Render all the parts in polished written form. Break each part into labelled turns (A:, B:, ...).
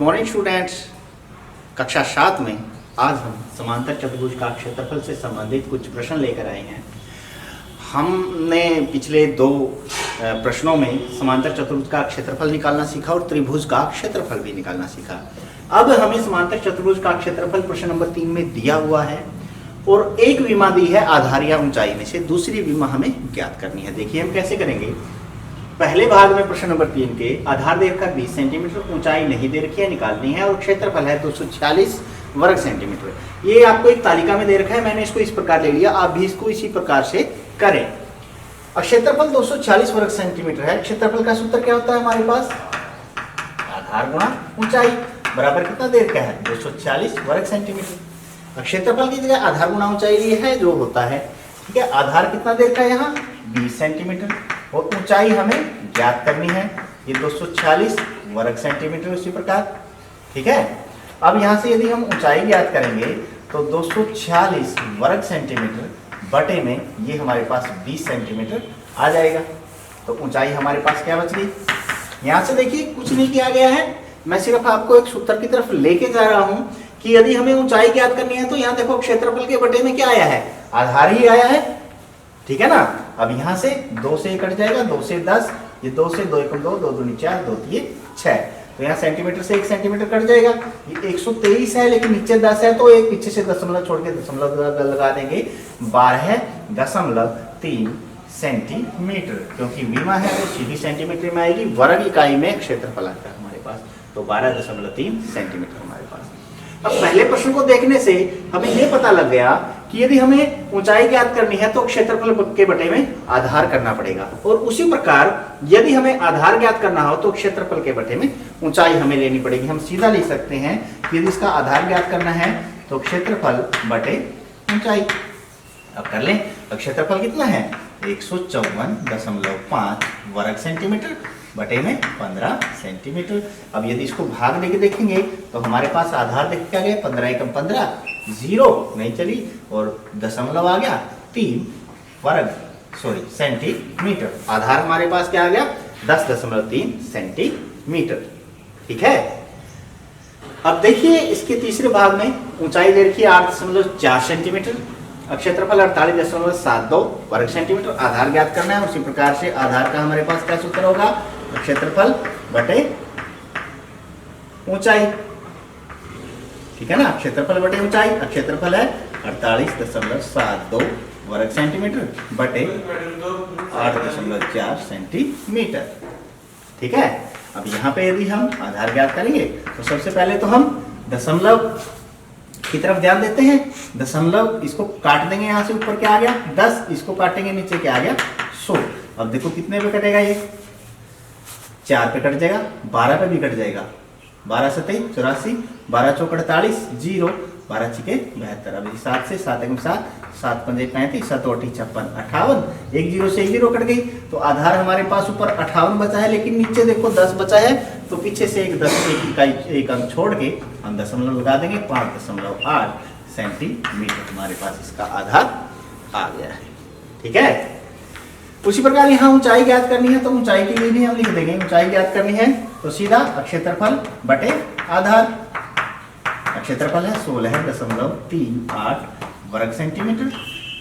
A: Morning students. कक्षा 7 में आज हम समांतर चतुर्भुज का क्षेत्रफल से संबंधित कुछ प्रश्न लेकर आए हैं। हमने पिछले 2 प्रश्नों में समांतर चतुर्भुज का क्षेत्रफल निकालना सीखा और त्रिभुज का क्षेत्रफल भी निकालना सीखा। अब हमें समांतर चतुर्भुज का क्षेत्रफल प्रश्न नंबर 3 में दिया हुआ है और एक विमा दी है आधार या ऊंचाई में से, दूसरी विमा हमें ज्ञात करनी है। देखिए हम कैसे करेंगे। पहले भाग में प्रश्न नंबर 3 के आधार दे रखा 20 सेंटीमीटर, ऊंचाई नहीं दे रखी है, निकालनी है और क्षेत्रफल है 246 वर्ग सेंटीमीटर। ये आपको एक तालिका में दे रखा है, मैंने इसको इस प्रकार ले लिया, आप भी इसको इसी प्रकार से करें। क्षेत्रफल 246 वर्ग सेंटीमीटर है। क्षेत्रफल का सूत्र क्या होता है हमारे पास? आधार गुणा ऊंचाई बराबर कितना दे रखा है? 246 वर्ग सेंटीमीटर। क्षेत्रफल की जगह आधार गुणा ऊंचाई लिए है जो होता है, ठीक है। आधार कितना दे रखा है यहाँ? 20 सेंटीमीटर और ऊंचाई हमें ज्ञात करनी है, ये 246 वर्ग सेंटीमीटर उसी प्रकार, ठीक है। अब यहाँ से यदि हम ऊंचाई ज्ञात करेंगे तो 246 वर्ग सेंटीमीटर बटे में ये हमारे पास 20 सेंटीमीटर आ जाएगा। तो ऊंचाई हमारे पास क्या बच गई? यहाँ से देखिए कुछ नहीं किया गया है, मैं सिर्फ आपको एक सूत्र की तरफ लेके जा रहा हूँ कि यदि हमें ऊंचाई ज्ञात करनी है तो यहाँ देखो क्षेत्रफल के बटे में क्या आया है? आधार ही आया है, ठीक है ना। अब यहाँ से 2 से कट जाएगा, 2 से 10, ये 2 से 2 एकम 2, 2 दूनी 4, 2 3 6, तो यहाँ सेंटीमीटर से 1 सेंटीमीटर कट जाएगा। ये 123 है लेकिन नीचे 10 है तो एक पीछे से दशमलव छोड़ के दशमलव लगा देंगे, 12.3 सेंटीमीटर, क्योंकि विमा है तो सीधी सेंटीमीटर में आएगी, वर्ग इकाई में क्षेत्रफल आता है हमारे पास, तो 12.3 सेंटीमीटर हमारे पास। अब पहले प्रश्न को देखने से हमें यह पता लग गया कि यदि हमें ऊंचाई ज्ञात करनी है तो क्षेत्रफल के बटे में आधार करना पड़ेगा, और उसी प्रकार यदि हमें आधार ज्ञात करना हो तो क्षेत्रफल के बटे में ऊंचाई हमें लेनी पड़ेगी। हम सीधा लिख सकते हैं कि यदि इसका आधार ज्ञात करना है तो क्षेत्रफल बटे ऊंचाई। अब कर लें। अब क्षेत्रफल कितना है? 154.5 वर्ग सेंटीमीटर बटे में 15 सेंटीमीटर। अब यदि इसको भाग देके देखेंगे तो हमारे पास आधार देख क्या गया? 15 एकम 15, 0 नहीं चली और दशमलव आ गया 3 सेंटीमीटर। आधार हमारे पास क्या आ गया? 10.3 सेंटीमीटर, ठीक है। अब देखिए इसके तीसरे भाग में ऊंचाई दे रखी है 8.4 सेंटीमीटर, क्षेत्रफल 48.72 वर्ग सेंटीमीटर। आधार ज्ञात करना है, उसी प्रकार से आधार का हमारे पास क्या सूत्र होगा? क्षेत्रफल बटे ऊंचाई, ठीक है ना। क्षेत्रफल बटे ऊंचाई, क्षेत्रफल है 48.72 वर्ग सेंटीमीटर बटे 8.4 सेंटीमीटर, ठीक है। अब यहाँ पे यदि हम आधार ज्ञात करेंगे तो सबसे पहले तो हम दशमलव की तरफ ध्यान देते हैं। दशमलव इसको काट देंगे, यहाँ से ऊपर क्या आ गया? 10, इसको काटेंगे नीचे क्या आ गया? 100। अब देखो कितने पे कटेगा? ये 4 पे कट जाएगा, 12 पे भी कट जाएगा, 12 7 84, 12 चौक 48, 0, 12 छिके 72। अब 7 से 7 एकम 7, 7 पंजे 35, 7 8 56, 58, एक 0 से एक 0 कट गई, तो आधार हमारे पास ऊपर 58 बचा है, लेकिन नीचे देखो 10 बचा है, तो पीछे से एक 10 एक अंक छोड़ के हम दशमलव लगा देंगे, 5.8 सेंटीमीटर हमारे पास इसका आधार आ गया है, ठीक है। उसी प्रकार यहाँ ऊंचाई ज्ञात करनी है तो ऊंचाई के लिए भी हम लिख देंगे, ऊंचाई ज्ञात करनी है तो सीधा क्षेत्रफल बटे आधार। क्षेत्रफल है 16.38 वर्ग सेंटीमीटर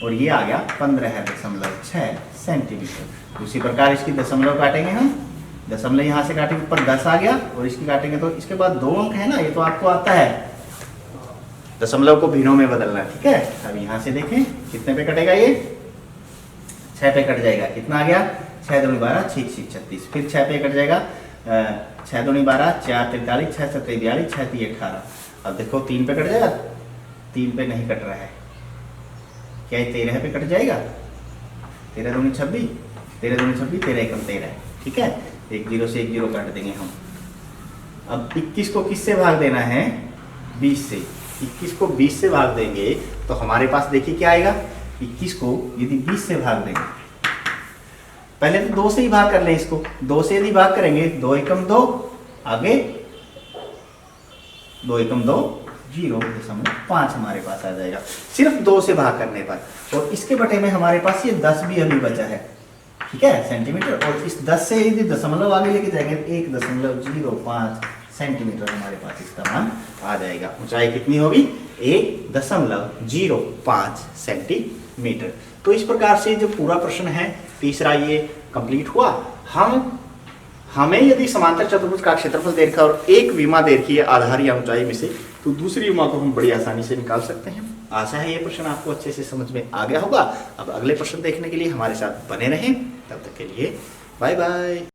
A: और ये आ गया 15.6 सेंटीमीटर। उसी प्रकार इसकी दशमलव काटेंगे हम, दशमलव यहाँ से काटेंगे, ऊपर 10 आ गया और इसकी काटेंगे तो इसके बाद 2 अंक है ना, ये तो आपको आता है दशमलव को भिन्नों में बदलना, ठीक है। अब यहाँ से देखें कितने पे कटेगा? ये 6 पे कट जाएगा, कितना आ गया? 6 दूनी 12, 6 6 36, फिर 6 पे कट जाएगा, 6 दूनी 12, 4 43, 6 7 42, 6 3 18। अब देखो 3 पे कट जाएगा, 3 पे नहीं कट रहा है, क्या ये 13 पे कट जाएगा? 13 दूनी 26, 13 दूनी 26, 13 एकम 13, ठीक है। एक 0 से एक 0 काट देंगे हम। अब 21 को किससे भाग देना है? 20 से। 21 को 20 से भाग देंगे तो हमारे पास देखिए क्या आएगा? 21 को यदि 20 से भाग देंगे, पहले तो 2 से ही भाग कर लें इसको, 2 से यदि भाग करेंगे 2 एकम 2, आगे 2 एकम 2, 0.5 हमारे पास आ जाएगा सिर्फ 2 से भाग करने पर। और इसके बटे में हमारे पास ये 10 भी अभी बचा है, ठीक है, सेंटीमीटर। और इस 10 से यदि दशमलव आगे लेके जाएंगे 1.05 सेंटीमीटर हमारे पास इसका मान आ जाएगा। ऊंचाई कितनी होगी? 1.05 सेंटीमीटर। तो इस प्रकार से जो पूरा प्रश्न है तीसरा ये कंप्लीट हुआ। हमें यदि समांतर चतुर्भुज का क्षेत्रफल दे रखा और एक विमा दे रखी है आधार या ऊंचाई में से, तो दूसरी विमा को हम बड़ी आसानी से निकाल सकते हैं। आशा है ये प्रश्न आपको अच्छे से समझ में आ गया होगा। अब अगले प्रश्न देखने के लिए हमारे साथ बने रहें। तब तक के लिए बाय बाय।